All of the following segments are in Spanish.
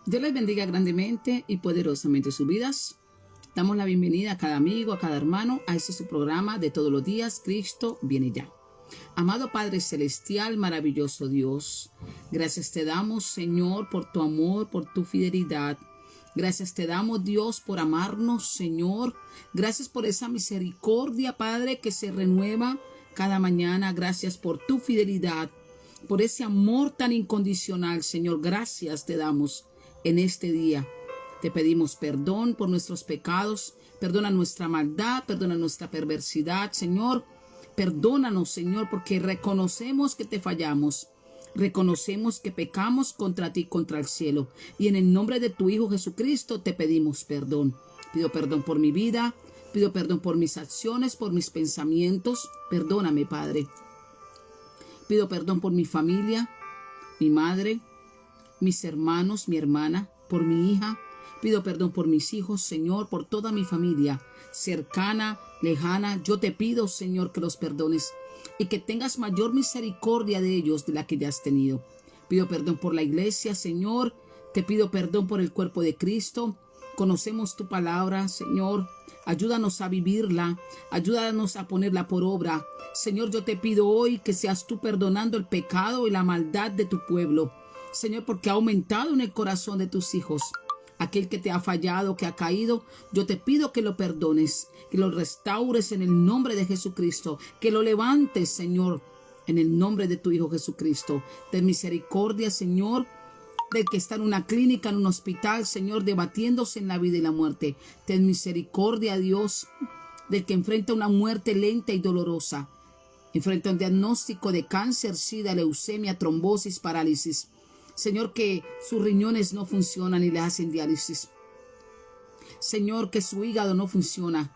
Dios les bendiga grandemente y poderosamente sus vidas. Damos la bienvenida a cada amigo, a cada hermano, a este su programa de todos los días. Cristo viene ya. Amado Padre Celestial, maravilloso Dios, gracias te damos, Señor, por tu amor, por tu fidelidad. Gracias te damos, Dios, por amarnos, Señor. Gracias por esa misericordia, Padre, que se renueva cada mañana. Gracias por tu fidelidad, por ese amor tan incondicional, Señor. Gracias te damos en este día. Te pedimos perdón por nuestros pecados. Perdona nuestra maldad, perdona nuestra perversidad, Señor. Perdónanos, Señor, porque reconocemos que te fallamos. Reconocemos que pecamos contra ti, contra el cielo. Y en el nombre de tu Hijo Jesucristo te pedimos perdón. Pido perdón por mi vida. Pido perdón por mis acciones, por mis pensamientos. Perdóname, Padre. Pido perdón por mi familia, mi madre, mis hermanos, mi hermana, por mi hija. Pido perdón por mis hijos, Señor, por toda mi familia, cercana, lejana. Yo te pido, Señor, que los perdones y que tengas mayor misericordia de ellos de la que ya has tenido. Pido perdón por la iglesia, Señor. Te pido perdón por el cuerpo de Cristo. Conocemos tu palabra, Señor. Ayúdanos a vivirla. Ayúdanos a ponerla por obra. Señor, yo te pido hoy que seas tú perdonando el pecado y la maldad de tu pueblo. Señor, porque ha aumentado en el corazón de tus hijos. Aquel que te ha fallado, que ha caído, yo te pido que lo perdones, que lo restaures en el nombre de Jesucristo, que lo levantes, Señor, en el nombre de tu Hijo Jesucristo. Ten misericordia, Señor, del que está en una clínica, en un hospital, Señor, debatiéndose en la vida y la muerte. Ten misericordia, Dios, del que enfrenta una muerte lenta y dolorosa. Enfrenta un diagnóstico de cáncer, sida, leucemia, trombosis, parálisis. Señor, que sus riñones no funcionan y le hacen diálisis. Señor, que su hígado no funciona,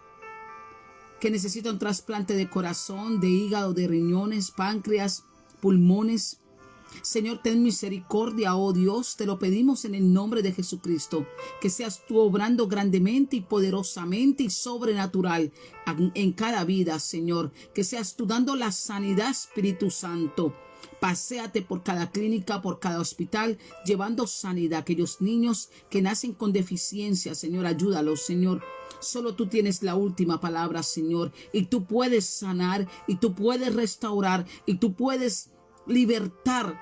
que necesita un trasplante de corazón, de hígado, de riñones, páncreas, pulmones. Señor, ten misericordia, oh Dios, te lo pedimos en el nombre de Jesucristo, que seas tú obrando grandemente y poderosamente y sobrenatural en cada vida, Señor, que seas tú dando la sanidad, Espíritu Santo. Paséate por cada clínica, por cada hospital, llevando sanidad a aquellos niños que nacen con deficiencia. Señor, ayúdalos, Señor. Solo tú tienes la última palabra, Señor, y tú puedes sanar, y tú puedes restaurar, y tú puedes libertar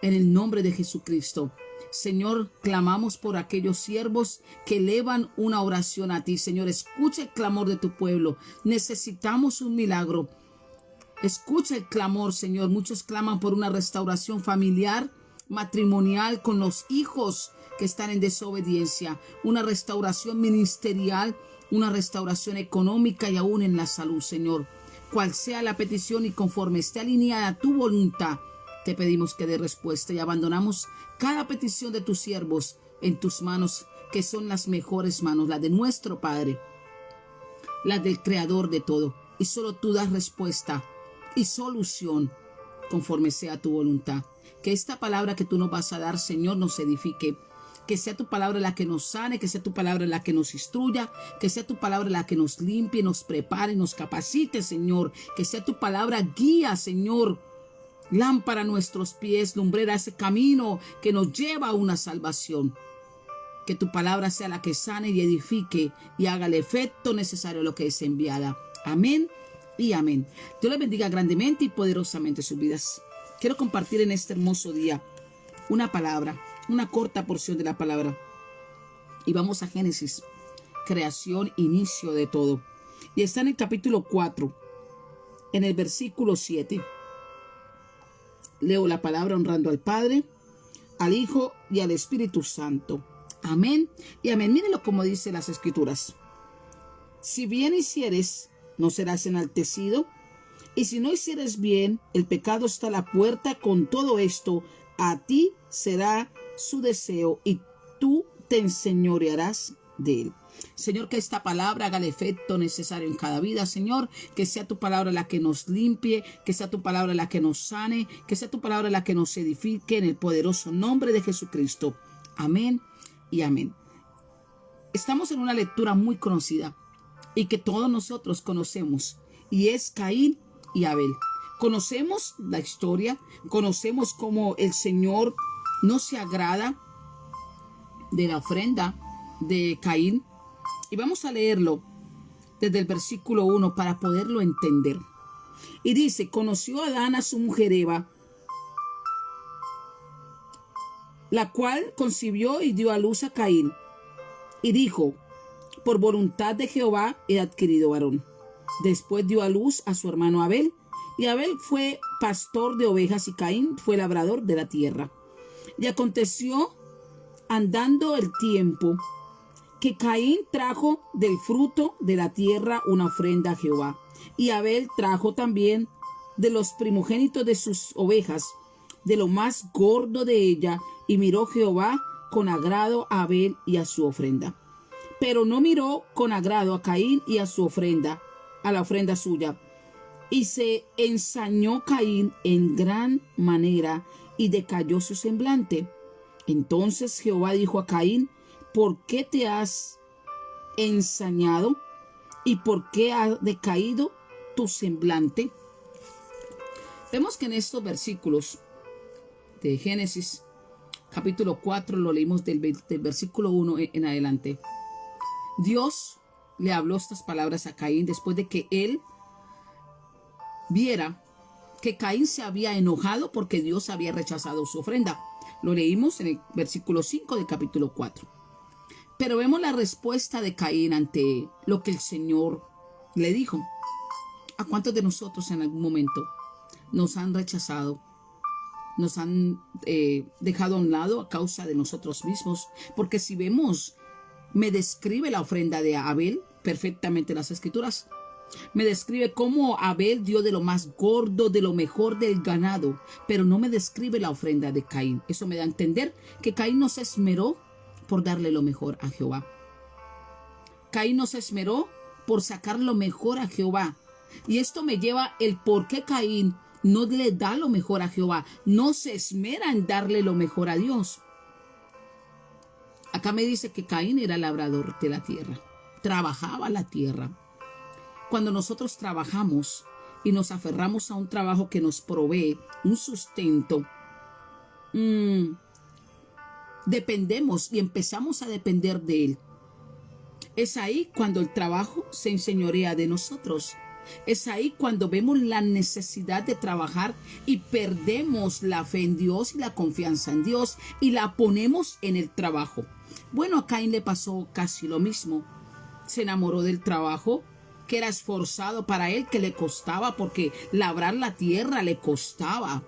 en el nombre de Jesucristo. Señor, clamamos por aquellos siervos que elevan una oración a ti. Señor, escucha el clamor de tu pueblo. Necesitamos un milagro. Escucha el clamor, Señor. Muchos claman por una restauración familiar, matrimonial, con los hijos que están en desobediencia, una restauración ministerial, una restauración económica y aún en la salud, Señor. Cual sea la petición y conforme esté alineada a tu voluntad, te pedimos que dé respuesta y abandonamos cada petición de tus siervos en tus manos, que son las mejores manos, las de nuestro Padre, las del Creador de todo. Y solo tú das respuesta y solución conforme sea tu voluntad. Que esta palabra que tú nos vas a dar, Señor, nos edifique. Que sea tu palabra la que nos sane, que sea tu palabra la que nos instruya, que sea tu palabra la que nos limpie, nos prepare, nos capacite, Señor. Que sea tu palabra guía, Señor. Lámpara a nuestros pies, lumbrera ese camino que nos lleva a una salvación. Que tu palabra sea la que sane y edifique y haga el efecto necesario a lo que es enviada. Amén y amén. Dios les bendiga grandemente y poderosamente sus vidas. Quiero compartir en este hermoso día una palabra, una corta porción de la palabra. Y vamos a Génesis, creación, inicio de todo. Y está en el capítulo 4, en el versículo 7. Leo la palabra honrando al Padre, al Hijo y al Espíritu Santo. Amén y amén. Mírenlo como dice las Escrituras. Si bien hicieres, no serás enaltecido, y si no hicieres bien, el pecado está a la puerta. Con todo esto, a ti será su deseo, y tú te enseñorearás de él. Señor, que esta palabra haga el efecto necesario en cada vida, Señor, que sea tu palabra la que nos limpie, que sea tu palabra la que nos sane, que sea tu palabra la que nos edifique, en el poderoso nombre de Jesucristo. Amén y amén. Estamos en una lectura muy conocida y que todos nosotros conocemos, y es Caín y Abel. Conocemos la historia, conocemos cómo el Señor no se agrada de la ofrenda de Caín. Y vamos a leerlo desde el versículo 1 para poderlo entender. Y dice: conoció Adán a su mujer Eva, la cual concibió y dio a luz a Caín. Y dijo: por voluntad de Jehová he adquirido varón. Después dio a luz a su hermano Abel. Y Abel fue pastor de ovejas y Caín fue labrador de la tierra. Y aconteció, andando el tiempo, que Caín trajo del fruto de la tierra una ofrenda a Jehová. Y Abel trajo también de los primogénitos de sus ovejas, de lo más gordo de ella. Y miró Jehová con agrado a Abel y a su ofrenda. Pero no miró con agrado a Caín y a su ofrenda, a la ofrenda suya. Y se ensañó Caín en gran manera y decayó su semblante. Entonces Jehová dijo a Caín: ¿por qué te has ensañado y por qué ha decaído tu semblante? Vemos que en estos versículos de Génesis capítulo 4, lo leímos del versículo 1 en adelante. Dios le habló estas palabras a Caín después de que él viera que Caín se había enojado porque Dios había rechazado su ofrenda. Lo leímos en el versículo 5 del capítulo 4. Pero vemos la respuesta de Caín ante lo que el Señor le dijo. ¿A cuántos de nosotros en algún momento nos han rechazado? Nos han dejado a un lado a causa de nosotros mismos. Porque si vemos, me describe la ofrenda de Abel perfectamente las Escrituras. Me describe cómo Abel dio de lo más gordo, de lo mejor del ganado, pero no me describe la ofrenda de Caín. Eso me da a entender que Caín no se esmeró por darle lo mejor a Jehová. Caín no se esmeró por sacar lo mejor a Jehová. Y esto me lleva el por qué Caín no le da lo mejor a Jehová, no se esmera en darle lo mejor a Dios. Acá me dice que Caín era labrador de la tierra, trabajaba la tierra. Cuando nosotros trabajamos y nos aferramos a un trabajo que nos provee un sustento, dependemos y empezamos a depender de él. Es ahí cuando el trabajo se enseñorea de nosotros. Es ahí cuando vemos la necesidad de trabajar y perdemos la fe en Dios y la confianza en Dios y la ponemos en el trabajo. Bueno, a Caín le pasó casi lo mismo. Se enamoró del trabajo, que era esforzado para él, que le costaba, porque labrar la tierra le costaba.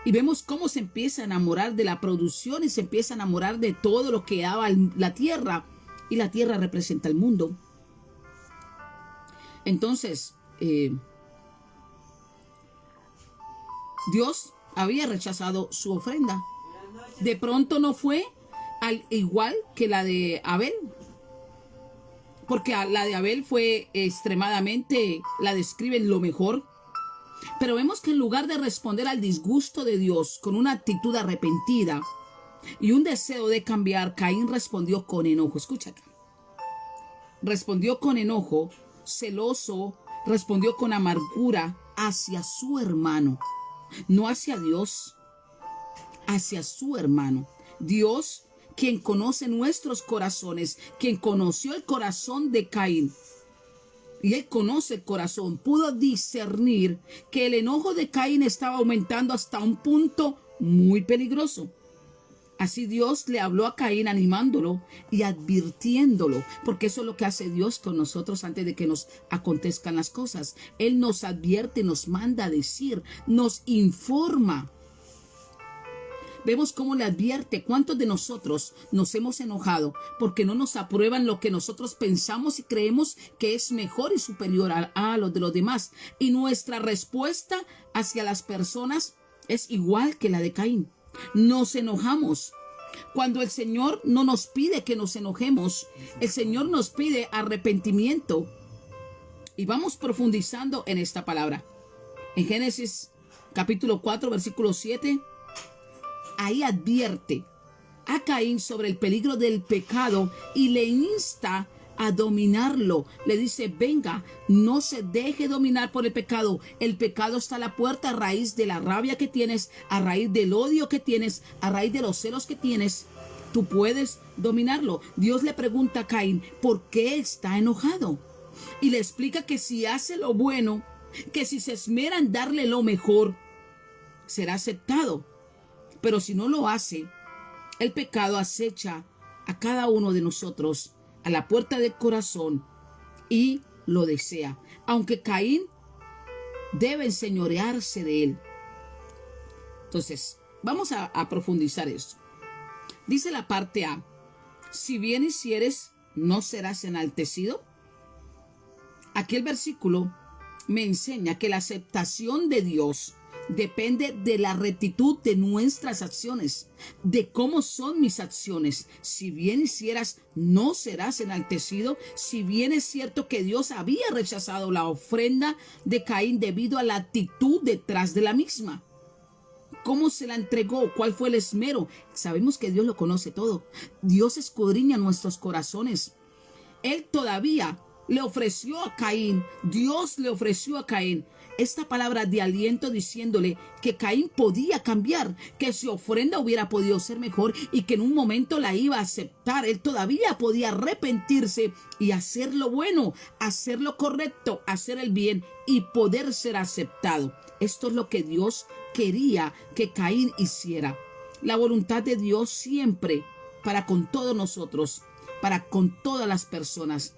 Y vemos cómo se empieza a enamorar de la producción y se empieza a enamorar de todo lo que daba la tierra. Y la tierra representa el mundo. Entonces, Dios había rechazado su ofrenda. De pronto no fue al igual que la de Abel. Porque la de Abel fue extremadamente, la describen lo mejor. Pero vemos que en lugar de responder al disgusto de Dios con una actitud arrepentida y un deseo de cambiar, Caín respondió con enojo. Escucha acá. Respondió con enojo, celoso, respondió con amargura hacia su hermano. No hacia Dios, hacia su hermano. Dios, quien conoce nuestros corazones, quien conoció el corazón de Caín, y él conoce el corazón, pudo discernir que el enojo de Caín estaba aumentando hasta un punto muy peligroso. Así Dios le habló a Caín animándolo y advirtiéndolo, porque eso es lo que hace Dios con nosotros antes de que nos acontezcan las cosas. Él nos advierte, nos manda a decir, nos informa. Vemos cómo le advierte. ¿Cuántos de nosotros nos hemos enojado porque no nos aprueban lo que nosotros pensamos y creemos que es mejor y superior a los de los demás? Y nuestra respuesta hacia las personas es igual que la de Caín. Nos enojamos. Cuando el Señor no nos pide que nos enojemos, el Señor nos pide arrepentimiento. Y vamos profundizando en esta palabra. En Génesis capítulo 4, versículo 7, ahí advierte a Caín sobre el peligro del pecado y le insta a dominarlo. Le dice, venga, no se deje dominar por el pecado. El pecado está a la puerta a raíz de la rabia que tienes, a raíz del odio que tienes, a raíz de los celos que tienes. Tú puedes dominarlo. Dios le pregunta a Caín, ¿por qué está enojado? Y le explica que si hace lo bueno, que si se esmera en darle lo mejor, será aceptado. Pero si no lo hace, el pecado acecha a cada uno de nosotros a la puerta del corazón y lo desea. Aunque Caín debe enseñorearse de él. Entonces, vamos a profundizar esto. Dice la parte A, si bien hicieres, ¿no serás enaltecido? Aquí el versículo me enseña que la aceptación de Dios depende de la rectitud de nuestras acciones, de cómo son mis acciones. Si bien hicieras, no serás enaltecido. Si bien es cierto que Dios había rechazado la ofrenda de Caín debido a la actitud detrás de la misma. ¿Cómo se la entregó? ¿Cuál fue el esmero? Sabemos que Dios lo conoce todo. Dios escudriña nuestros corazones. Él todavía le ofreció a Caín, Dios le ofreció a Caín esta palabra de aliento diciéndole que Caín podía cambiar, que su ofrenda hubiera podido ser mejor y que en un momento la iba a aceptar. Él todavía podía arrepentirse y hacer lo bueno, hacer lo correcto, hacer el bien y poder ser aceptado. Esto es lo que Dios quería que Caín hiciera. La voluntad de Dios siempre para con todos nosotros, para con todas las personas,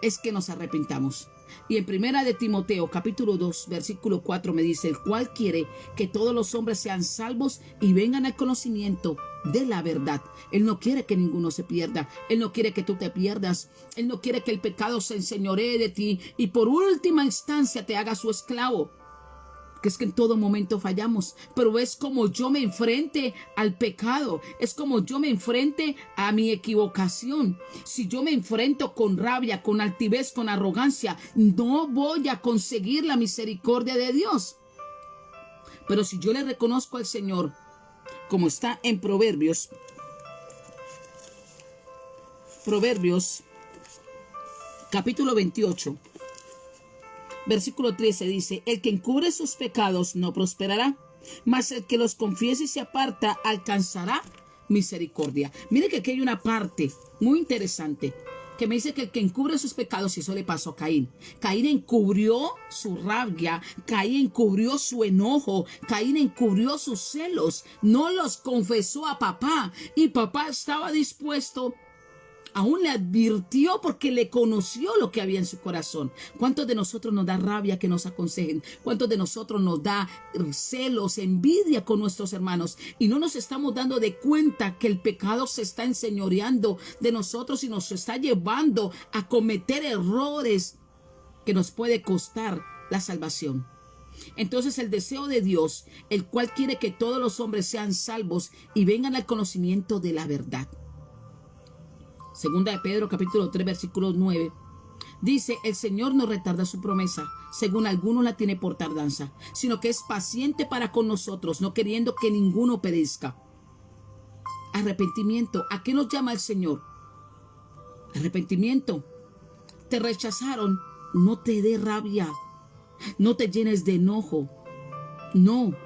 es que nos arrepintamos. Y en primera de Timoteo, capítulo 2, versículo 4 me dice, el cual quiere que todos los hombres sean salvos y vengan al conocimiento de la verdad. Él no quiere que ninguno se pierda. Él no quiere que tú te pierdas. Él no quiere que el pecado se enseñoree de ti y por última instancia te haga su esclavo. Que es que en todo momento fallamos, pero es como yo me enfrente al pecado, es como yo me enfrente a mi equivocación. Si yo me enfrento con rabia, con altivez, con arrogancia, no voy a conseguir la misericordia de Dios. Pero si yo le reconozco al Señor, como está en Proverbios capítulo 28, versículo 13 dice, el que encubre sus pecados no prosperará, mas el que los confiese y se aparta alcanzará misericordia. Mire que aquí hay una parte muy interesante que me dice que el que encubre sus pecados, y eso le pasó a Caín. Caín encubrió su rabia, Caín encubrió su enojo, Caín encubrió sus celos, no los confesó a papá y papá estaba dispuesto. Aún le advirtió porque le conoció lo que había en su corazón. ¿Cuántos de nosotros nos da rabia que nos aconsejen? ¿Cuántos de nosotros nos da celos, envidia con nuestros hermanos? Y no nos estamos dando de cuenta que el pecado se está enseñoreando de nosotros y nos está llevando a cometer errores que nos puede costar la salvación. Entonces el deseo de Dios, el cual quiere que todos los hombres sean salvos y vengan al conocimiento de la verdad. Segunda de Pedro, capítulo 3, versículo 9. Dice, el Señor no retarda su promesa, según algunos la tiene por tardanza, sino que es paciente para con nosotros, no queriendo que ninguno perezca. Arrepentimiento. ¿A qué nos llama el Señor? Arrepentimiento. Te rechazaron, no te dé rabia, no te llenes de enojo. No.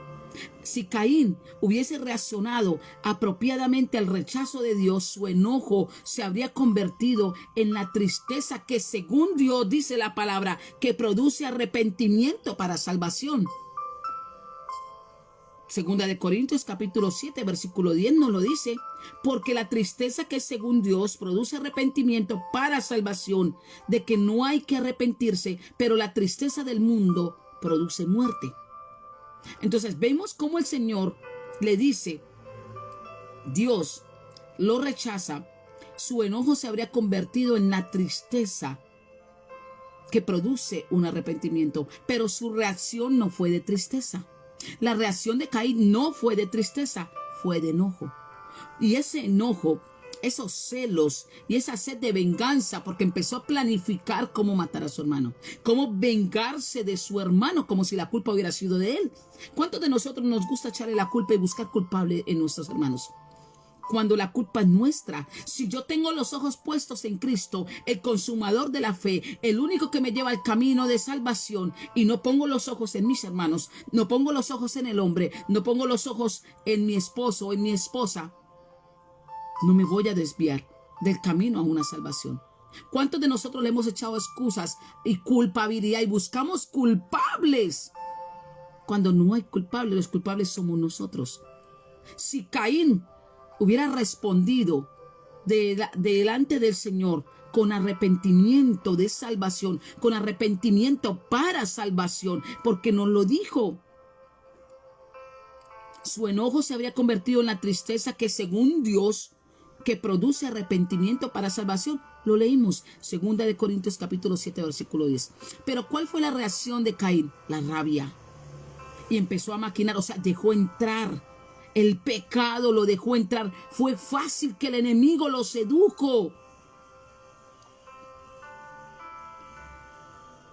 Si Caín hubiese reaccionado apropiadamente al rechazo de Dios, su enojo se habría convertido en la tristeza que, según Dios dice la palabra, que produce arrepentimiento para salvación. Segunda de Corintios capítulo 7 versículo 10 nos lo dice, porque la tristeza que según Dios produce arrepentimiento para salvación, de que no hay que arrepentirse, pero la tristeza del mundo produce muerte. Entonces vemos cómo el Señor le dice, Dios lo rechaza, su enojo se habría convertido en la tristeza que produce un arrepentimiento, pero su reacción no fue de tristeza. La reacción de Caín no fue de tristeza, fue de enojo. Y ese enojo, esos celos y esa sed de venganza, porque empezó a planificar cómo matar a su hermano, cómo vengarse de su hermano, como si la culpa hubiera sido de él. ¿Cuántos de nosotros nos gusta echarle la culpa y buscar culpable en nuestros hermanos? cuando la culpa es nuestra. Si yo tengo los ojos puestos en Cristo, el consumador de la fe, el único que me lleva al camino de salvación, y no pongo los ojos en mis hermanos, no pongo los ojos en el hombre, no pongo los ojos en mi esposo o en mi esposa, no me voy a desviar del camino a una salvación. ¿Cuántos de nosotros le hemos echado excusas y culpabilidad y buscamos culpables cuando no hay culpables? Los culpables somos nosotros. Si Caín hubiera respondido delante del Señor con arrepentimiento de salvación, con arrepentimiento para salvación, porque nos lo dijo, su enojo se habría convertido en la tristeza que según Dios, que produce arrepentimiento para salvación. Lo leímos, 2 de Corintios capítulo 7, versículo 10. Pero ¿cuál fue la reacción de Caín? La rabia. Y empezó a maquinar, o sea, dejó entrar. El pecado lo dejó entrar. Fue fácil que el enemigo lo sedujo.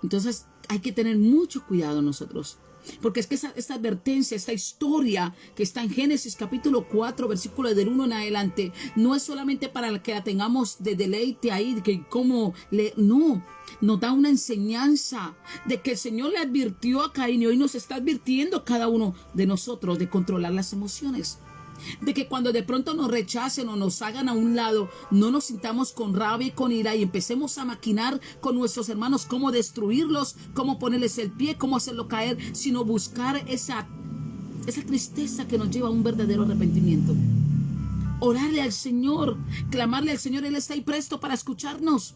Entonces hay que tener mucho cuidado nosotros. Porque es que esta advertencia, esta historia que está en Génesis capítulo 4, versículo del 1 en adelante, no es solamente para que la tengamos de deleite ahí, que no, nos da una enseñanza de que el Señor le advirtió a Caín y hoy nos está advirtiendo a cada uno de nosotros de controlar las emociones. De que cuando de pronto nos rechacen o nos hagan a un lado, no nos sintamos con rabia y con ira y empecemos a maquinar con nuestros hermanos cómo destruirlos, cómo ponerles el pie, cómo hacerlo caer, sino buscar esa tristeza que nos lleva a un verdadero arrepentimiento. Orarle al Señor, clamarle al Señor, Él está ahí presto para escucharnos.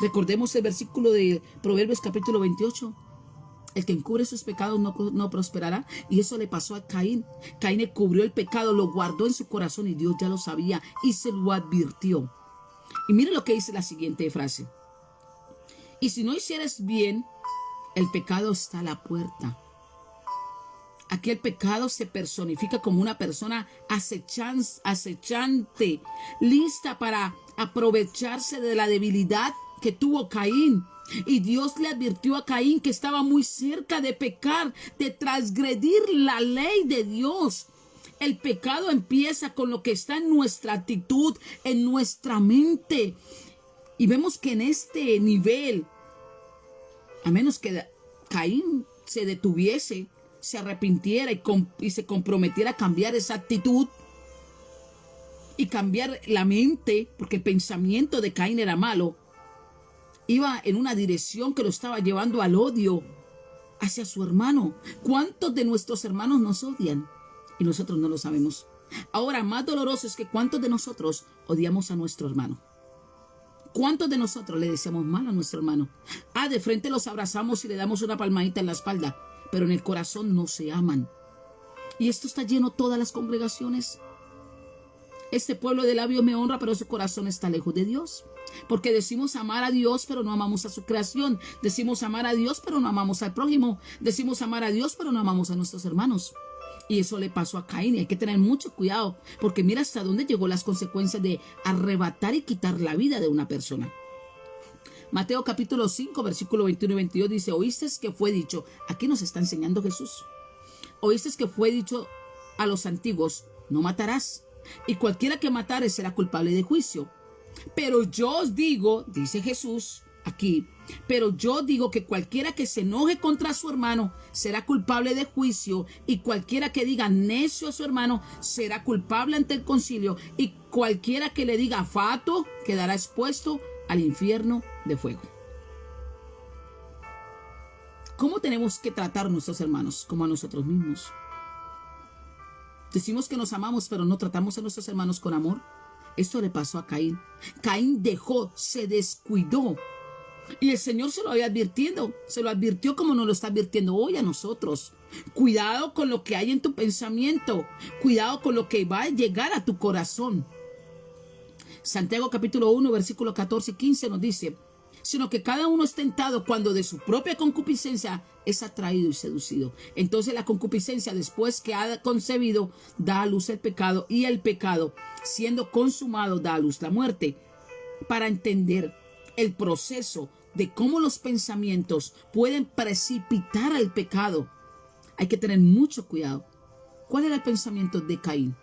Recordemos el versículo de Proverbios capítulo 28. El que encubre sus pecados no prosperará. Y eso le pasó a Caín. Caín cubrió el pecado, lo guardó en su corazón y Dios ya lo sabía y se lo advirtió. Y mire lo que dice la siguiente frase. Y si no hicieres bien, el pecado está a la puerta. Aquí el pecado se personifica como una persona acechante, lista para aprovecharse de la debilidad que tuvo Caín. Y Dios le advirtió a Caín que estaba muy cerca de pecar, de transgredir la ley de Dios. El pecado empieza con lo que está en nuestra actitud, en nuestra mente. Y vemos que en este nivel, a menos que Caín se detuviese, se arrepintiera y se comprometiera a cambiar esa actitud y cambiar la mente, porque el pensamiento de Caín era malo, iba en una dirección que lo estaba llevando al odio hacia su hermano. ¿Cuántos de nuestros hermanos nos odian? Y nosotros no lo sabemos. Ahora, más doloroso es que ¿cuántos de nosotros odiamos a nuestro hermano? ¿Cuántos de nosotros le deseamos mal a nuestro hermano? De frente los abrazamos y le damos una palmadita en la espalda, pero en el corazón no se aman. Y esto está lleno todas las congregaciones. Este pueblo de labios me honra, pero su corazón está lejos de Dios. Porque decimos amar a Dios, pero no amamos a su creación. Decimos amar a Dios, pero no amamos al prójimo. Decimos amar a Dios, pero no amamos a nuestros hermanos. Y eso le pasó a Caín. Y hay que tener mucho cuidado, porque mira hasta dónde llegó las consecuencias de arrebatar y quitar la vida de una persona. Mateo capítulo 5, versículo 21 y 22 dice: oíste que fue dicho. Aquí nos está enseñando Jesús. Oíste que fue dicho a los antiguos: no matarás. Y cualquiera que matare será culpable de juicio. Pero yo os digo, dice Jesús aquí, pero yo digo que cualquiera que se enoje contra su hermano será culpable de juicio, y cualquiera que diga necio a su hermano será culpable ante el concilio, y cualquiera que le diga fato quedará expuesto al infierno de fuego. ¿Cómo tenemos que tratar a nuestros hermanos? Como a nosotros mismos. Decimos que nos amamos, pero no tratamos a nuestros hermanos con amor. Esto le pasó a Caín. Caín se descuidó. Y el Señor se lo había advirtiendo. Se lo advirtió como nos lo está advirtiendo hoy a nosotros. Cuidado con lo que hay en tu pensamiento. Cuidado con lo que va a llegar a tu corazón. Santiago capítulo 1, versículo 14 y 15 nos dice: sino que cada uno es tentado cuando de su propia concupiscencia es atraído y seducido. Entonces la concupiscencia, después que ha concebido, da a luz el pecado, y el pecado, siendo consumado, da a luz la muerte. Para entender el proceso de cómo los pensamientos pueden precipitar al pecado, hay que tener mucho cuidado. ¿Cuál era el pensamiento de Caín?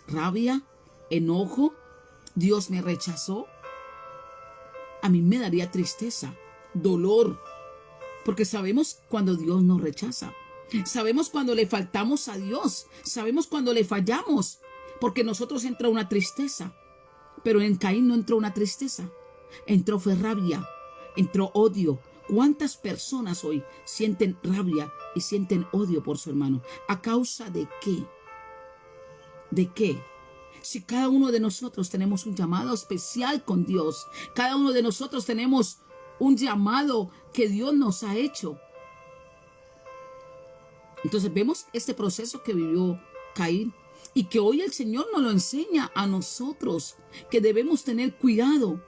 Rabia, enojo, Dios me rechazó, a mí me daría tristeza, dolor, porque sabemos cuando Dios nos rechaza. Sabemos cuando le faltamos a Dios, sabemos cuando le fallamos, porque nosotros entra una tristeza, pero en Caín no entró una tristeza, entró fue rabia, entró odio. ¿Cuántas personas hoy sienten rabia y sienten odio por su hermano? ¿A causa de qué? ¿De qué? Si cada uno de nosotros tenemos un llamado especial con Dios, cada uno de nosotros tenemos un llamado que Dios nos ha hecho. Entonces vemos este proceso que vivió Caín y que hoy el Señor nos lo enseña a nosotros, que debemos tener cuidado.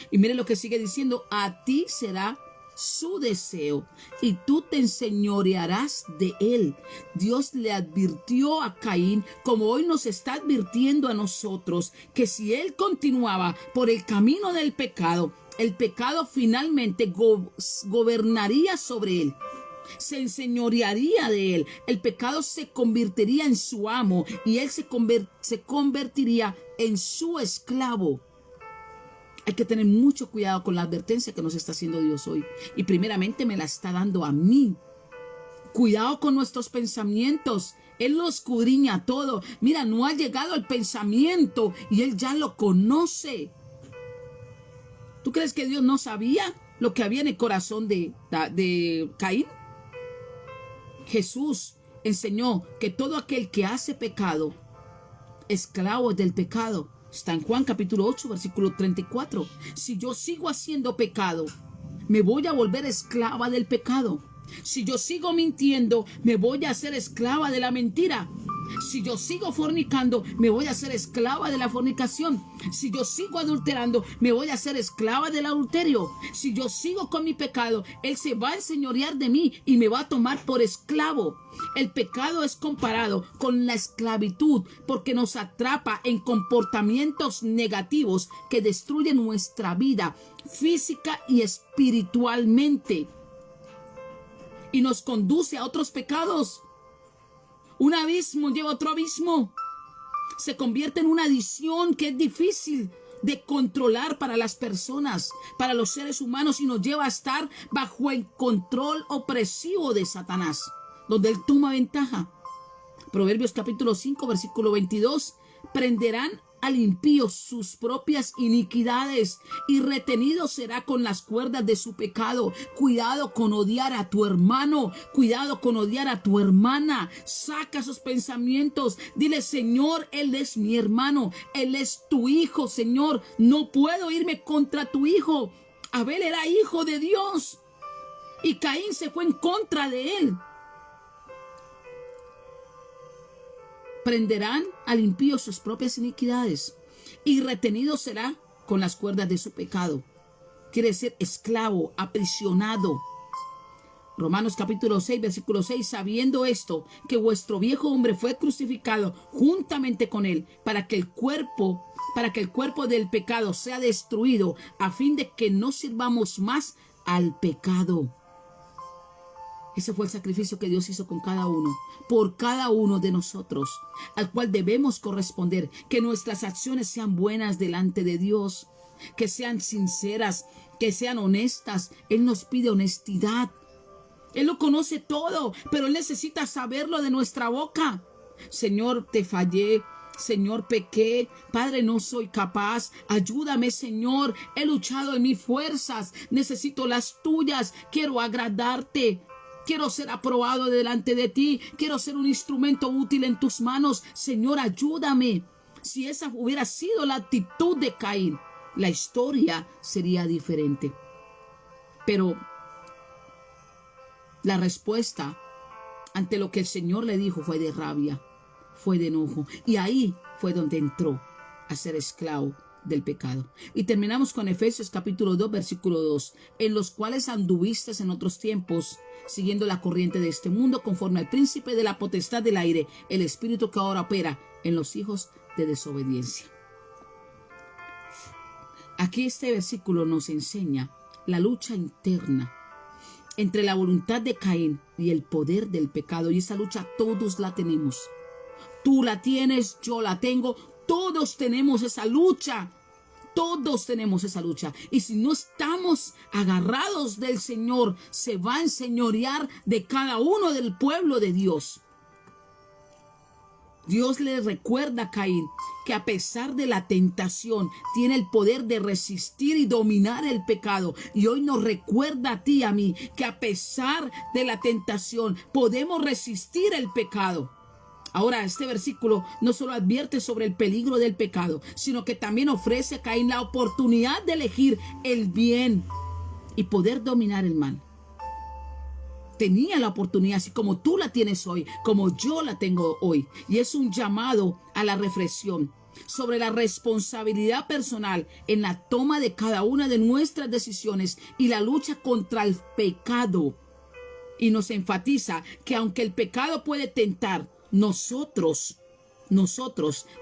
Y mire lo que sigue diciendo: a ti será su deseo y tú te enseñorearás de él. Dios le advirtió a Caín, como hoy nos está advirtiendo a nosotros, que si él continuaba por el camino del pecado, el pecado finalmente gobernaría sobre él, se enseñorearía de él, el pecado se convertiría en su amo y él se convertiría en su esclavo. Hay que tener mucho cuidado con la advertencia que nos está haciendo Dios hoy. Y primeramente me la está dando a mí. Cuidado con nuestros pensamientos. Él lo escudriña todo. Mira, no ha llegado el pensamiento y Él ya lo conoce. ¿Tú crees que Dios no sabía lo que había en el corazón de Caín? Jesús enseñó que todo aquel que hace pecado, esclavo del pecado. Está en Juan capítulo 8, versículo 34. Si yo sigo haciendo pecado, me voy a volver esclava del pecado. Si yo sigo mintiendo, me voy a hacer esclava de la mentira. Si yo sigo fornicando, me voy a hacer esclava de la fornicación. Si yo sigo adulterando, me voy a hacer esclava del adulterio. Si yo sigo con mi pecado, Él se va a enseñorear de mí y me va a tomar por esclavo. El pecado es comparado con la esclavitud porque nos atrapa en comportamientos negativos que destruyen nuestra vida física y espiritualmente y nos conduce a otros pecados. Un abismo lleva a otro abismo. Se convierte en una adicción que es difícil de controlar para las personas, para los seres humanos, y nos lleva a estar bajo el control opresivo de Satanás, donde él toma ventaja. Proverbios capítulo 5, versículo 22. Prenderán al impío sus propias iniquidades y retenido será con las cuerdas de su pecado. Cuidado con odiar a tu hermano, cuidado con odiar a tu hermana. Saca esos pensamientos, dile: Señor, él es mi hermano, él es tu hijo. Señor, no puedo irme contra tu hijo. Abel era hijo de Dios y Caín se fue en contra de él. Prenderán al impío sus propias iniquidades y retenido será con las cuerdas de su pecado. Quiere decir esclavo, aprisionado. Romanos capítulo 6, versículo 6. Sabiendo esto, que vuestro viejo hombre fue crucificado juntamente con él, para que el cuerpo del pecado sea destruido, a fin de que no sirvamos más al pecado. Ese fue el sacrificio que Dios hizo con cada uno, por cada uno de nosotros, al cual debemos corresponder. Que nuestras acciones sean buenas delante de Dios, que sean sinceras, que sean honestas. Él nos pide honestidad. Él lo conoce todo, pero Él necesita saberlo de nuestra boca. Señor, te fallé. Señor, pequé. Padre, no soy capaz. Ayúdame, Señor. He luchado en mis fuerzas. Necesito las tuyas. Quiero agradarte. Quiero ser aprobado delante de ti. Quiero ser un instrumento útil en tus manos. Señor, ayúdame. Si esa hubiera sido la actitud de Caín, la historia sería diferente. Pero la respuesta ante lo que el Señor le dijo fue de rabia, fue de enojo. Y ahí fue donde entró a ser esclavo del pecado. Y terminamos con Efesios capítulo 2, versículo 2. En los cuales anduviste en otros tiempos, siguiendo la corriente de este mundo, conforme al príncipe de la potestad del aire, el espíritu que ahora opera en los hijos de desobediencia. Aquí este versículo nos enseña la lucha interna entre la voluntad de Caín y el poder del pecado. Y esa lucha todos la tenemos. Tú la tienes, yo la tengo, Todos tenemos esa lucha. Todos tenemos esa lucha. Y si no estamos agarrados del Señor, se va a enseñorear de cada uno del pueblo de Dios. Dios le recuerda a Caín que a pesar de la tentación, tiene el poder de resistir y dominar el pecado. Y hoy nos recuerda a ti y a mí que a pesar de la tentación, podemos resistir el pecado. Ahora, este versículo no solo advierte sobre el peligro del pecado, sino que también ofrece a Caín la oportunidad de elegir el bien y poder dominar el mal. Tenía la oportunidad, así como tú la tienes hoy, como yo la tengo hoy. Y es un llamado a la reflexión sobre la responsabilidad personal en la toma de cada una de nuestras decisiones y la lucha contra el pecado. Y nos enfatiza que aunque el pecado puede tentar, nosotros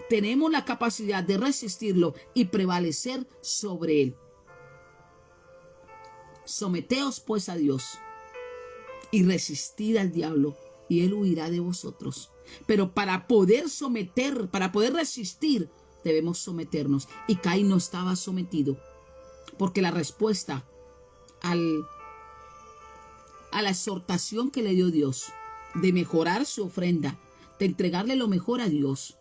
tenemos la capacidad de resistirlo y prevalecer sobre él. Someteos pues a Dios y resistid al diablo, y él huirá de vosotros. Pero para poder resistir, debemos someternos. Y Caín no estaba sometido, porque la respuesta a la exhortación que le dio Dios de mejorar su ofrenda, de entregarle lo mejor a Dios,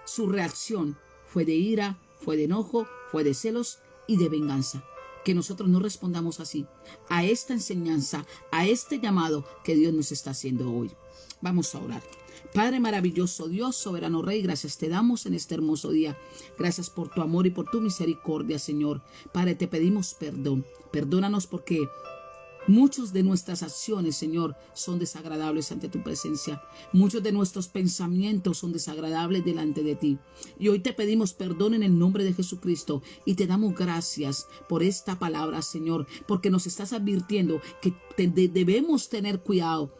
su reacción fue de ira, fue de enojo, fue de celos y de venganza. Que nosotros no respondamos así a esta enseñanza, a este llamado que Dios nos está haciendo hoy. Vamos a orar. Padre maravilloso, Dios soberano Rey, gracias te damos en este hermoso día. Gracias por tu amor y por tu misericordia, Señor. Padre, te pedimos perdón. Perdónanos porque muchos de nuestras acciones, Señor, son desagradables ante tu presencia. Muchos de nuestros pensamientos son desagradables delante de ti. Y hoy te pedimos perdón en el nombre de Jesucristo y te damos gracias por esta palabra, Señor, porque nos estás advirtiendo que debemos tener cuidado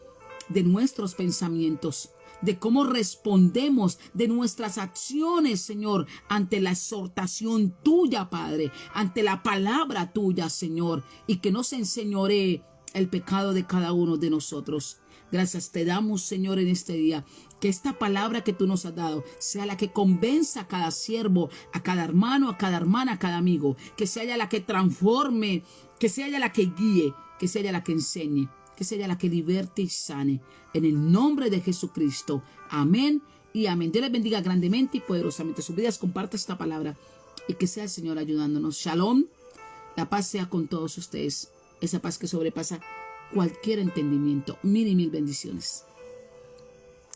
de nuestros pensamientos, de cómo respondemos, de nuestras acciones, Señor, ante la exhortación tuya, Padre, ante la palabra tuya, Señor, y que no se enseñoree el pecado de cada uno de nosotros. Gracias te damos, Señor, en este día, que esta palabra que tú nos has dado sea la que convenza a cada siervo, a cada hermano, a cada hermana, a cada amigo, que sea ella la que transforme, que sea ella la que guíe, que sea ella la que enseñe, que sea ella la que liberte y sane. En el nombre de Jesucristo. Amén y amén. Dios les bendiga grandemente y poderosamente sus vidas. Comparta esta palabra y que sea el Señor ayudándonos. Shalom. La paz sea con todos ustedes. Esa paz que sobrepasa cualquier entendimiento. Mil y mil bendiciones.